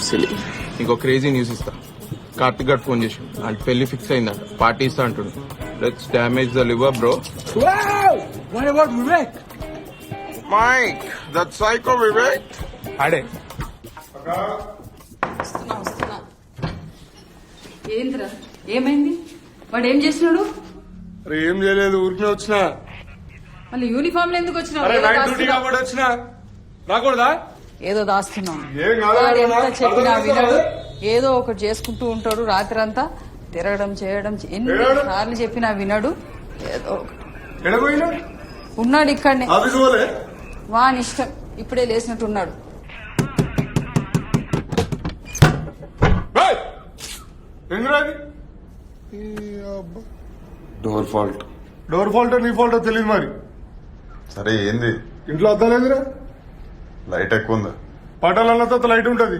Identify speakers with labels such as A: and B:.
A: Silly.
B: ఇంకో crazy news ఇస్తా. కార్తిక్ గారు ఫోన్ చేసి అంటే పెళ్లి ఫిక్స్ అయిందంట, పార్టీ ఇస్తా అంటుండు. Let's damage the liver bro.
A: What about Vivek?
B: మైక్ దట్ సైకో వివేక్
A: అడే
C: వస్తున్నా. ఏంద్రా ఏమైంది? వాడు ఏం చేస్తున్నాడు?
A: అరే ఏం చేయలేదు, ఊరికే వచ్చినా.
C: మళ్ళీ యూనిఫామ్ లో ఎందుకు వచ్చినావు?
A: అరే
C: ఏదో
A: నైట్ డ్యూటీ
C: దాస్తున్నావు.
A: కాబట్టి వచ్చినా. రాకూడదా?
C: ఏదో దాస్తున్నావు.
A: ఏం కాదు,
C: వాడు
A: అన్నా.
C: ఎంత చెప్పినా
A: అర్థం
C: వినడు.
A: చేసుకోవాలి.
C: ఏదో ఒకటి చేసుకుంటూ ఉంటాడు రాత్రంతా. తిరగడం చేయడం ఎన్ని
A: తిరగడం?
C: సార్లు చెప్పినా వినడు. ఏదో ఒకటి.
A: ఎడపోయినా
C: ఉన్నాడు ఇక్కడనే.
A: ఆఫీస్ పోలే.
C: వాని ఇష్టం. ఇప్పుడే లేచినట్టున్నాడు.
A: ఎందుకు
D: డోర్ ఫాల్ట్.
A: డోర్ ఫాల్టో నీ ఫాల్టో తెలియదు మరి.
D: సరే ఏంది?
A: ఇంట్లో అద్దలేదురా.
D: లైట్ ఎక్కువ ఉందా?
A: పటాలన్నతో లైట్ ఉంటది.